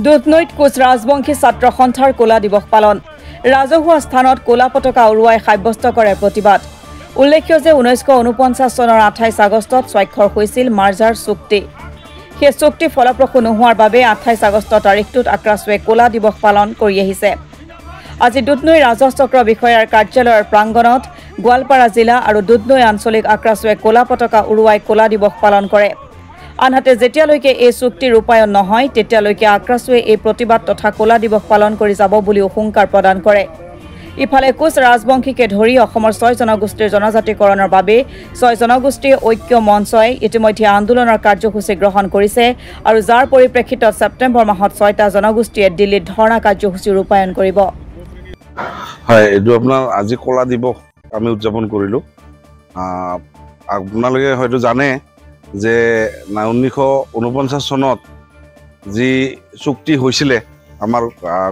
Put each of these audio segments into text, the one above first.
দুধনৈত কোচ ৰাজবংশী ছাত্ৰ সন্থাৰ কোলা দিৱস পালন ৰাজহুৱা স্থানত কোলা পতাকা উৰুৱাই সাব্যস্ত কৰে প্ৰতিবাদ উল্লেখ্য যে 1949 চনৰ 28 আগষ্টত স্বাক্ষৰ হৈছিল মাৰ্জাৰ চুক্তি সেই চুক্তি ফলপ্ৰসূ নোহোৱাৰ বাবে 28 আগষ্ট তাৰিখটোত আক্ৰাছৱে কোলা দিৱস পালন কৰি আহিছে আজি দুধনৈ ৰাজচক্ৰ বিষয়াৰ কাৰ্যালয়ৰ প্ৰাংগণত গোৱালপাৰা জিলা আৰু দুধনৈ আঞ্চলিক আক্ৰাছৱে কোলা পতাকা উৰুৱাই কোলা দিৱস পালন কৰে আনহাতে যেতিয়ালৈকে এই চুক্তি ৰূপায়ণ নহয় তেতিয়ালৈকে আক্ৰাছৱে এই প্ৰতিবাদ তথা কোলা দিৱস পালন কৰি যাব বুলি হুংকাৰ প্ৰদান কৰে ইফালে কোচ ৰাজবংশীকে ধৰি অসমৰ 6 জনগোষ্ঠীৰ জনজাতিকৰণৰ বাবে 6 জনগোষ্ঠীৰ ঐক্য মঞ্চই ইতিমধ্যে আন্দোলনৰ কাৰ্যসূচী গ্ৰহণ কৰিছে আৰু যাৰ পৰিপ্ৰেক্ষিতত ছেপ্টেম্বৰ মাহত 6টা জনগোষ্ঠীয়ে দিল্লীত ধৰ্ণা কাৰ্যসূচী ৰূপায়ণ কৰিব হয় এটো আপোনাৰ আজি কোলা দিৱস আমি উদযাপন কৰিলো আপোনালোকে হয়তো জানে যে 1949 চনত যি চুক্তি হৈছিল আমাৰ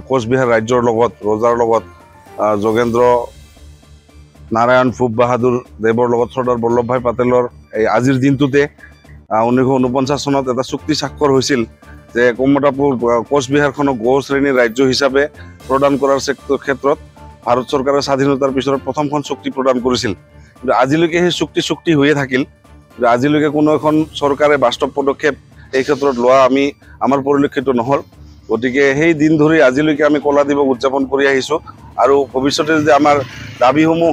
কোচবিহাৰ ৰাজ্যৰ লগত ৰজাৰ লগত যোগেন্দ্ৰ নাৰায়ণ ফুব বাহাদুৰ দেৱৰ লগত চৰ্দাৰ বল্লভভাই পেটেলৰ এই আজিৰ দিনটোতে 1949 চনত এটা চুক্তি স্বাক্ষৰ হৈছিল যে কমতাপুৰ কোচবিহাৰখনক গৌ শ্ৰেণীৰ ৰাজ্য হিচাপে প্ৰদান কৰাৰ ক্ষেত্ৰত ভাৰত চৰকাৰে স্বাধীনতাৰ পিছত প্ৰথমখন চুক্তি প্ৰদান কৰিছিল কিন্তু আজিলৈকে সেই চুক্তি হৈয়ে থাকিল আজিলৈকে কোনো এখন চৰকাৰে বাস্তৱ পদক্ষেপ এই ক্ষেত্ৰত লোৱা আমাৰ পৰিলক্ষিত নহল গতিকে সেই দিন ধৰি আজিলৈকে আমি কলা দিৱস উদযাপন কৰি আহিছো আৰু ভৱিষ্যতে যদি আমাৰ দাবীসমূহ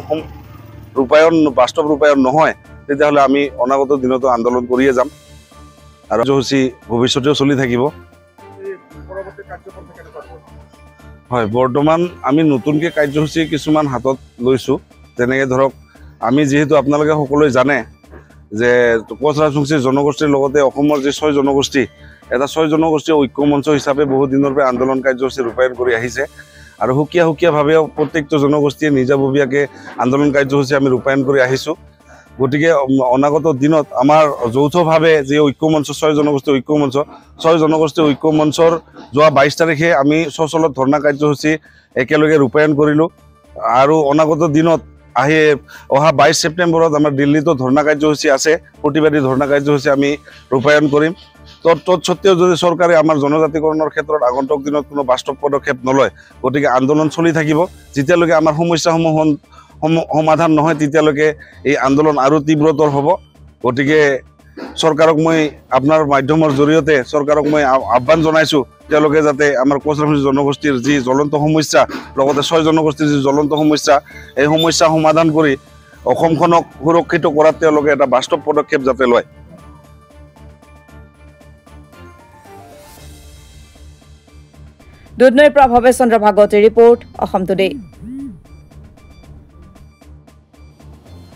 বাস্তৱ ৰূপায়ণ নহয় তেতিয়াহ'লে আমি অনাগত দিনতো আন্দোলন কৰিয়ে যাম আৰু কাৰ্যসূচী ভৱিষ্যতেও চলি থাকিব হয় বৰ্তমান আমি নতুনকৈ কাৰ্যসূচী কিছুমান হাতত লৈছো যেনেকৈ ধৰক আমি যিহেতু আপোনালোকে সকলোৱে জানে যে কোচ ৰাজবংশী জনগোষ্ঠীৰ লগতে অসমৰ যে 6 জনগোষ্ঠী এটা 6 জনগোষ্ঠীৰ ঐক্য মঞ্চ হিচাপে বহু দিনৰ পৰা আন্দোলন কাৰ্যসূচী ৰূপায়ণ কৰি আহিছে আৰু সুকীয়াভাৱে প্ৰত্যেকটো জনগোষ্ঠীয়ে নিজাববীয়াকৈ আন্দোলন কাৰ্যসূচী আমি ৰূপায়ণ কৰি আহিছোঁ গতিকে অনাগত দিনত আমাৰ যৌথভাৱে যে ঐক্য মঞ্চ 6 জনগোষ্ঠী ঐক্য মঞ্চ 6 জনগোষ্ঠী ঐক্য মঞ্চৰ যোৱা 22 তাৰিখে আমি সচলত ধৰ্ণা কাৰ্যসূচী একেলগে ৰূপায়ণ কৰিলোঁ আৰু অনাগত দিনত অহা 22 ছেপ্টেম্বৰত আমাৰ দিল্লীতো ধৰ্ণা কাৰ্যসূচী আছে প্ৰতিবাদী ধৰ্ণা কাৰ্যসূচী আমি ৰূপায়ণ কৰিম তৎসত্ত্বেও যদি চৰকাৰে আমাৰ জনজাতিকৰণৰ ক্ষেত্ৰত আগন্তুক দিনত কোনো বাস্তৱ পদক্ষেপ নলয় গতিকে আন্দোলন চলি থাকিব যেতিয়ালৈকে আমাৰ সমস্যাসমূহ সমাধান নহয় তেতিয়ালৈকে এই আন্দোলন আৰু তীব্ৰতৰ হ'ব গতিকে চৰকাৰক মই আপোনাৰ মাধ্যমৰ জৰিয়তে চৰকাৰক মই আহ্বান জনাইছোঁ তেওঁলোকে যাতে আমাৰ কোচ ৰাজবংশী জনগোষ্ঠীৰ যি জ্বলন্ত সমস্যা লগতে 6 জনগোষ্ঠীৰ যি জ্বলন্ত সমস্যা এই সমস্যা সমাধান কৰি অসমখনক সুৰক্ষিত কৰাত তেওঁলোকে এটা বাস্তৱ পদক্ষেপ যাতে লয় দুধনৈৰ পৰা ভৱেশ চন্দ্ৰ ভাগৱতীৰ ৰিপৰ্ট অসম টুডে